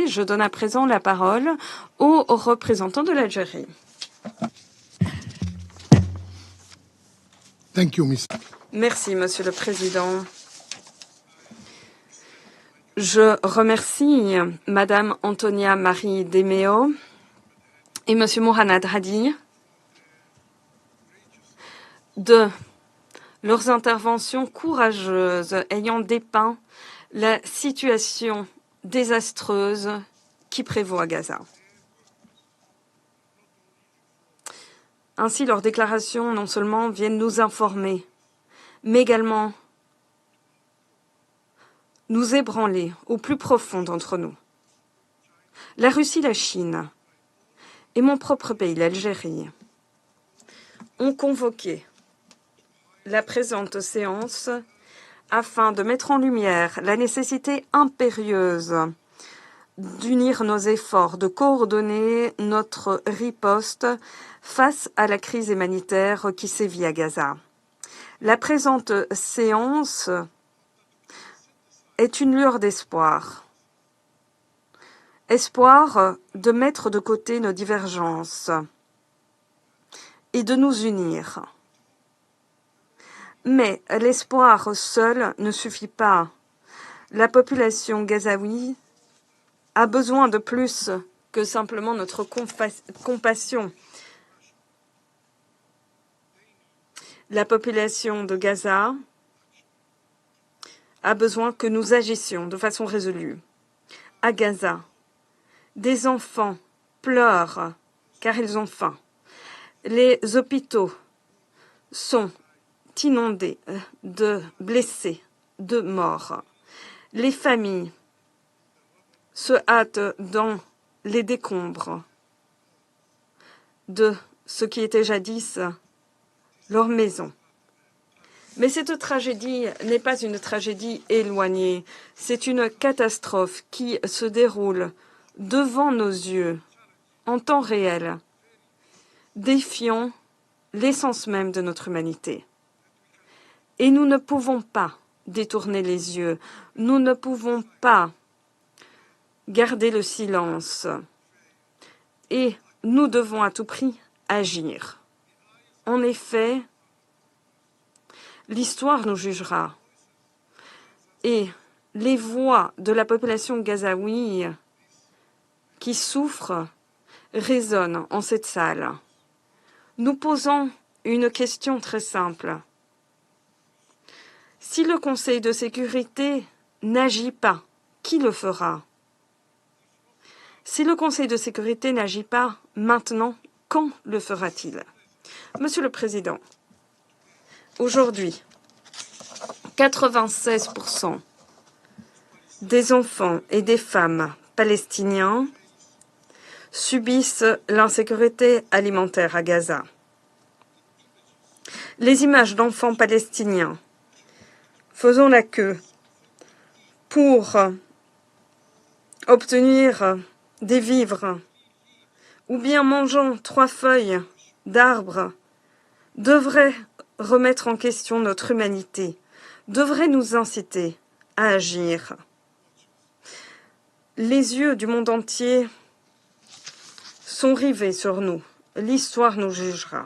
Je donne à présent la parole au représentant de l'Algérie. Merci, Monsieur le Président. Je remercie Madame Antonia Marie Demeo et Monsieur Mohanad Hadi de leurs interventions courageuses ayant dépeint la situation désastreuse qui prévaut à Gaza. Ainsi, leurs déclarations non seulement viennent nous informer, mais également nous ébranler au plus profond d'entre nous. La Russie, la Chine et mon propre pays, l'Algérie, ont convoqué la présente séance afin de mettre en lumière la nécessité impérieuse d'unir nos efforts, de coordonner notre riposte face à la crise humanitaire qui sévit à Gaza. La présente séance est une lueur d'espoir. Espoir de mettre de côté nos divergences et de nous unir. Mais l'espoir seul ne suffit pas. La population gazaoui a besoin de plus que simplement notre compassion. La population de Gaza a besoin que nous agissions de façon résolue. À Gaza, des enfants pleurent car ils ont faim. Les hôpitaux sont inondés de blessés, de morts. Les familles se hâtent dans les décombres de ce qui était jadis leur maison. Mais cette tragédie n'est pas une tragédie éloignée, c'est une catastrophe qui se déroule devant nos yeux, en temps réel, défiant l'essence même de notre humanité. Et nous ne pouvons pas détourner les yeux, nous ne pouvons pas garder le silence. Et nous devons à tout prix agir. En effet, l'histoire nous jugera. Et les voix de la population gazaoui qui souffre résonnent en cette salle. Nous posons une question très simple. Si le Conseil de sécurité n'agit pas, qui le fera? Si le Conseil de sécurité n'agit pas maintenant, quand le fera-t-il? Monsieur le Président, aujourd'hui, 96% des enfants et des femmes palestiniens subissent l'insécurité alimentaire à Gaza. Les images d'enfants palestiniens faisant la queue pour obtenir des vivres ou bien mangeant 3 feuilles d'arbres devraient remettre en question notre humanité, devraient nous inciter à agir. Les yeux du monde entier sont rivés sur nous. L'histoire nous jugera.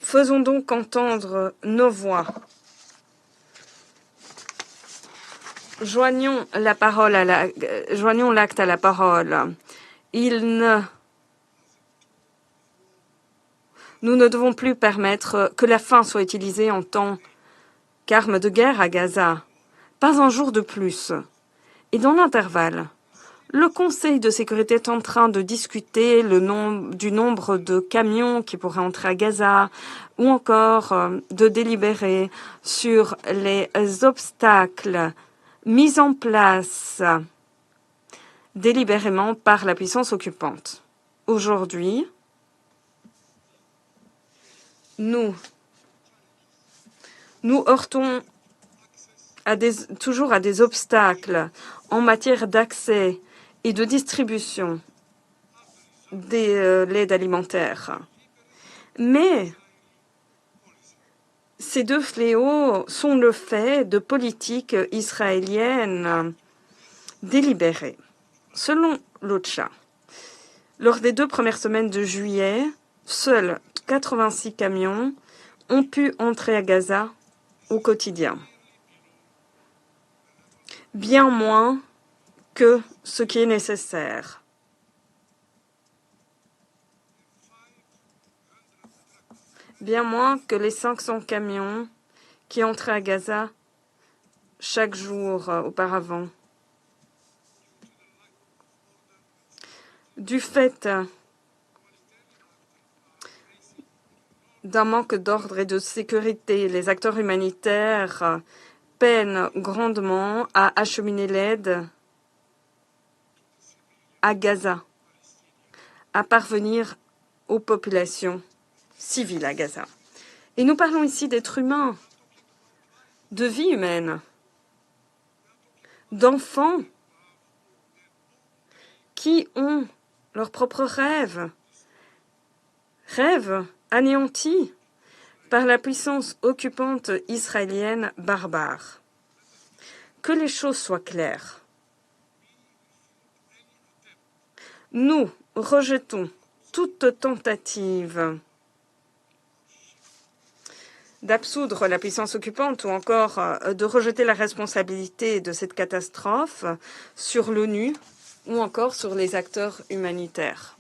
Faisons donc entendre nos voix. Joignons l'acte à la parole. Nous ne devons plus permettre que la faim soit utilisée en tant qu'arme de guerre à Gaza. Pas un jour de plus. Et dans l'intervalle, le Conseil de sécurité est en train de discuter du nombre de camions qui pourraient entrer à Gaza ou encore de délibérer sur les obstacles mis en place délibérément par la puissance occupante. Aujourd'hui, nous heurtons toujours à des obstacles en matière d'accès et de distribution de l'aide alimentaire. Mais Ces deux fléaux sont le fait de politiques israéliennes délibérées. Selon l'OCHA, lors des 2 premières semaines de juillet, seuls 86 camions ont pu entrer à Gaza au quotidien. Bien moins que ce qui est nécessaire. Bien moins que les 500 camions qui entraient à Gaza chaque jour auparavant. Du fait d'un manque d'ordre et de sécurité, les acteurs humanitaires peinent grandement à acheminer l'aide à Gaza, à parvenir aux populations civiles à Gaza. Et nous parlons ici d'êtres humains, de vie humaine, d'enfants qui ont leurs propres rêves anéantis par la puissance occupante israélienne barbare. Que les choses soient claires. Nous rejetons toute tentative d'absoudre la puissance occupante ou encore de rejeter la responsabilité de cette catastrophe sur l'ONU ou encore sur les acteurs humanitaires.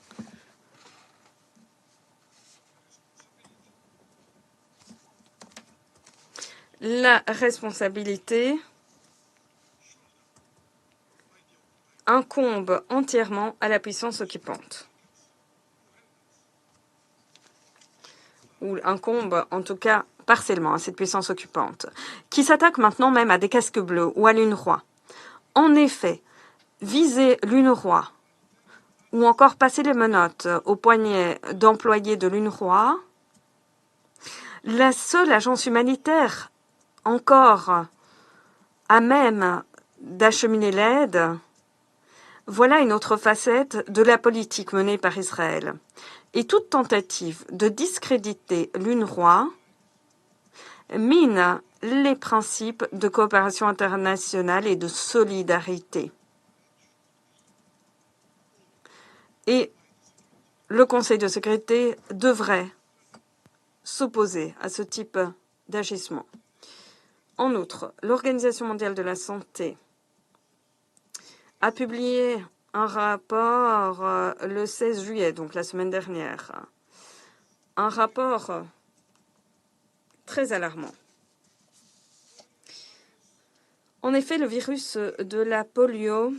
La responsabilité incombe entièrement à la puissance occupante. Ou incombe en tout cas partiellement à cette puissance occupante, qui s'attaque maintenant même à des casques bleus ou à l'UNRWA. En effet, viser l'UNRWA ou encore passer les menottes aux poignets d'employés de l'UNRWA, la seule agence humanitaire encore à même d'acheminer l'aide, voilà une autre facette de la politique menée par Israël. Et toute tentative de discréditer l'UNRWA mine les principes de coopération internationale et de solidarité. Et le Conseil de sécurité devrait s'opposer à ce type d'agissement. En outre, l'Organisation mondiale de la santé a publié un rapport le 16 juillet, donc la semaine dernière. Un rapport très alarmant. En effet, le virus de la polio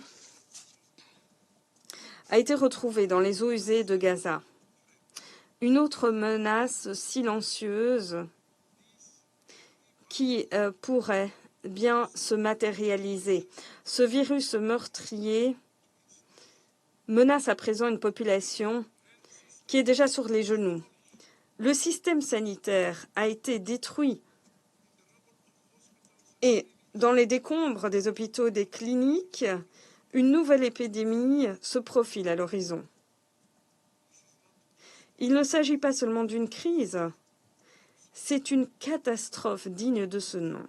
a été retrouvé dans les eaux usées de Gaza. Une autre menace silencieuse qui pourrait bien se matérialiser. Ce virus meurtrier menace à présent une population qui est déjà sur les genoux. Le système sanitaire a été détruit et dans les décombres des hôpitaux et des cliniques, une nouvelle épidémie se profile à l'horizon. Il ne s'agit pas seulement d'une crise, c'est une catastrophe digne de ce nom.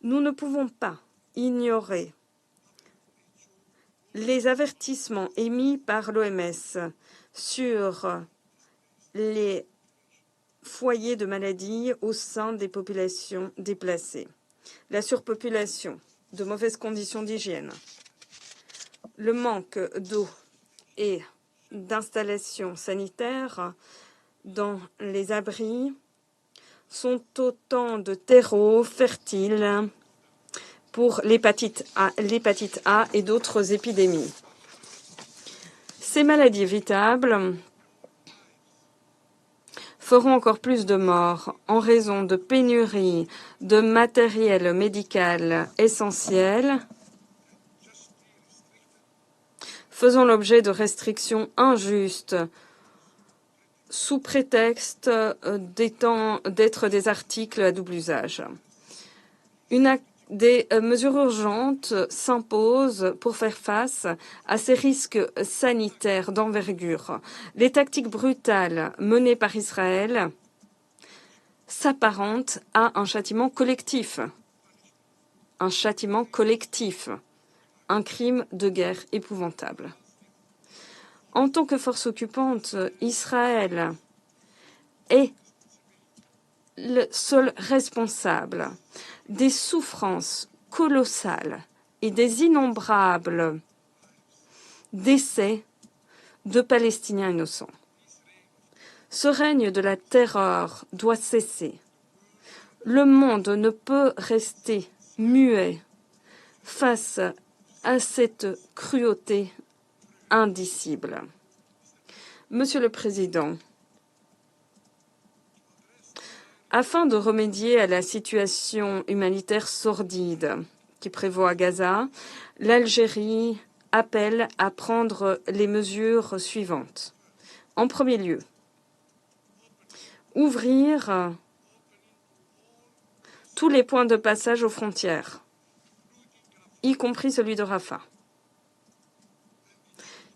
Nous ne pouvons pas ignorer les avertissements émis par l'OMS sur les foyers de maladies au sein des populations déplacées, la surpopulation, de mauvaises conditions d'hygiène, le manque d'eau et d'installations sanitaires dans les abris sont autant de terreaux fertiles pour l'hépatite A et d'autres épidémies. Ces maladies évitables feront encore plus de morts en raison de pénuries de matériel médical essentiel, faisant l'objet de restrictions injustes sous prétexte d'être des articles à double usage. Des mesures urgentes s'imposent pour faire face à ces risques sanitaires d'envergure. Les tactiques brutales menées par Israël s'apparente à un châtiment collectif. Un châtiment collectif. Un crime de guerre épouvantable. En tant que force occupante, Israël est le seul responsable des souffrances colossales et des innombrables décès de Palestiniens innocents. Ce règne de la terreur doit cesser. Le monde ne peut rester muet face à cette cruauté indicible. Monsieur le Président, afin de remédier à la situation humanitaire sordide qui prévaut à Gaza, l'Algérie appelle à prendre les mesures suivantes. En premier lieu, ouvrir tous les points de passage aux frontières, y compris celui de Rafah,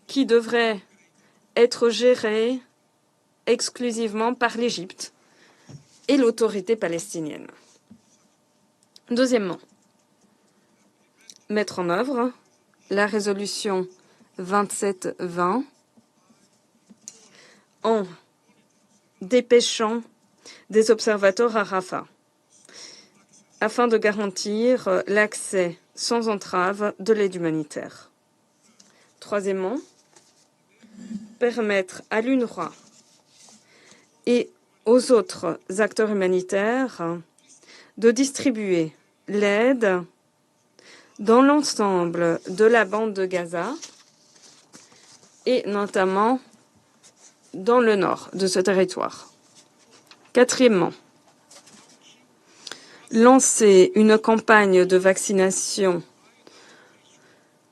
qui devrait être géré exclusivement par l'Égypte et l'autorité palestinienne. Deuxièmement, mettre en œuvre la résolution 2720 en dépêchant des observateurs à Rafah, afin de garantir l'accès sans entrave de l'aide humanitaire. Troisièmement, permettre à l'UNRWA et aux autres acteurs humanitaires de distribuer l'aide dans l'ensemble de la bande de Gaza et notamment dans le nord de ce territoire. Quatrièmement, lancer une campagne de vaccination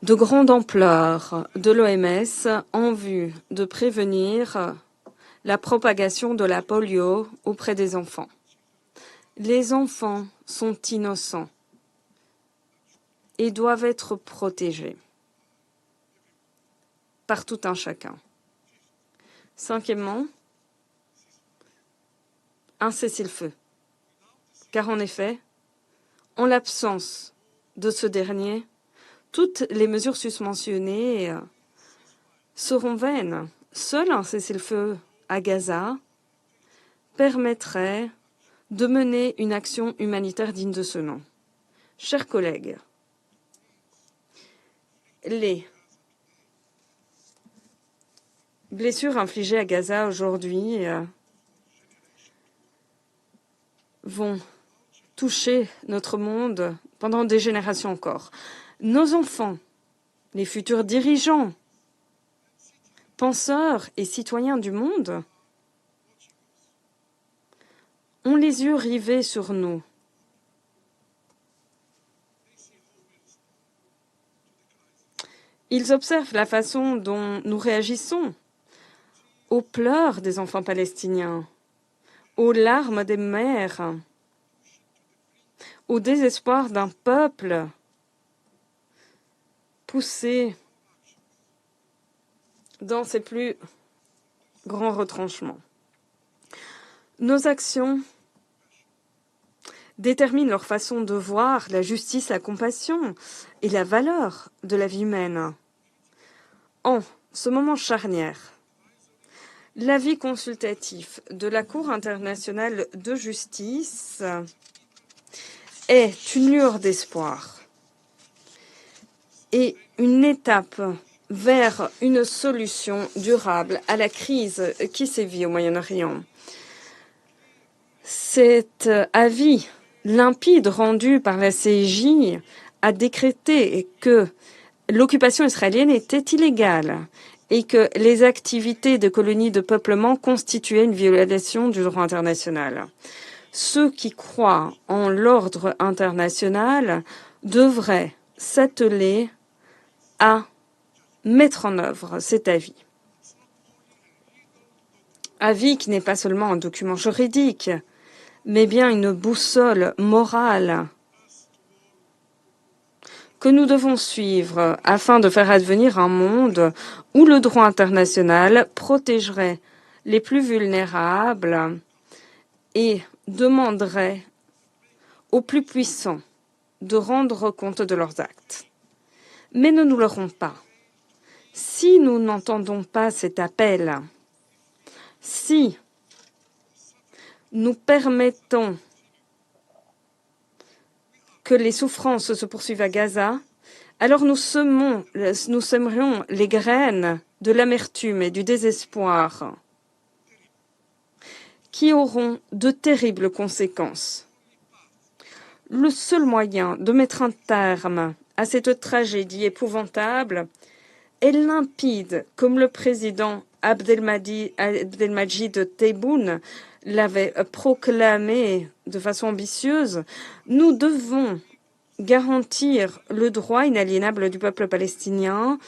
de grande ampleur de l'OMS en vue de prévenir la propagation de la polio auprès des enfants. Les enfants sont innocents et doivent être protégés par tout un chacun. Cinquièmement, un cessez-le-feu. Car en effet, en l'absence de ce dernier, toutes les mesures susmentionnées seront vaines. Seul un cessez-le-feu à Gaza permettrait de mener une action humanitaire digne de ce nom. Chers collègues, les blessures infligées à Gaza aujourd'hui vont toucher notre monde pendant des générations encore. Nos enfants, les futurs dirigeants, penseurs et citoyens du monde ont les yeux rivés sur nous. Ils observent la façon dont nous réagissons aux pleurs des enfants palestiniens, aux larmes des mères, au désespoir d'un peuple poussé dans ses plus grands retranchements. Nos actions déterminent leur façon de voir la justice, la compassion et la valeur de la vie humaine. En ce moment charnière, l'avis consultatif de la Cour internationale de justice est une lueur d'espoir et une étape vers une solution durable à la crise qui sévit au Moyen-Orient. Cet avis limpide rendu par la CIJ a décrété que l'occupation israélienne était illégale et que les activités de colonies de peuplement constituaient une violation du droit international. Ceux qui croient en l'ordre international devraient s'atteler à mettre en œuvre cet avis. Avis qui n'est pas seulement un document juridique, mais bien une boussole morale que nous devons suivre afin de faire advenir un monde où le droit international protégerait les plus vulnérables et demanderaient aux plus puissants de rendre compte de leurs actes. Mais ne nous leurrons pas. Si nous n'entendons pas cet appel, si nous permettons que les souffrances se poursuivent à Gaza, alors nous semerions les graines de l'amertume et du désespoir qui auront de terribles conséquences. Le seul moyen de mettre un terme à cette tragédie épouvantable est limpide, comme le président Abdelmajid Tebboune l'avait proclamé de façon ambitieuse. Nous devons garantir le droit inaliénable du peuple palestinien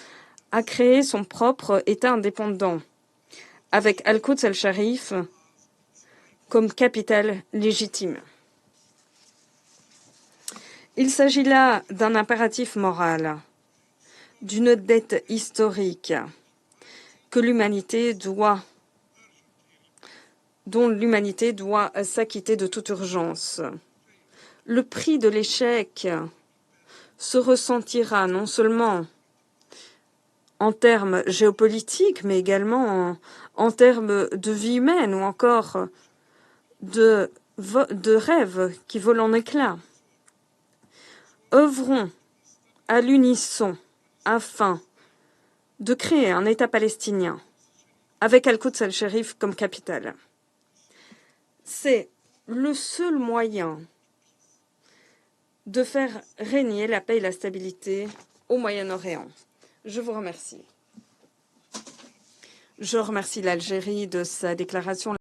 à créer son propre État indépendant, avec Al-Quds al-Sharif comme capitale légitime. Il s'agit là d'un impératif moral, d'une dette historique dont l'humanité doit s'acquitter de toute urgence. Le prix de l'échec se ressentira non seulement en termes géopolitiques, mais également en termes de vie humaine ou encore de rêves qui volent en éclats. Œuvrons à l'unisson afin de créer un État palestinien avec Al-Quds al-Sharif comme capitale. C'est le seul moyen de faire régner la paix et la stabilité au Moyen-Orient. Je vous remercie. Je remercie l'Algérie de sa déclaration.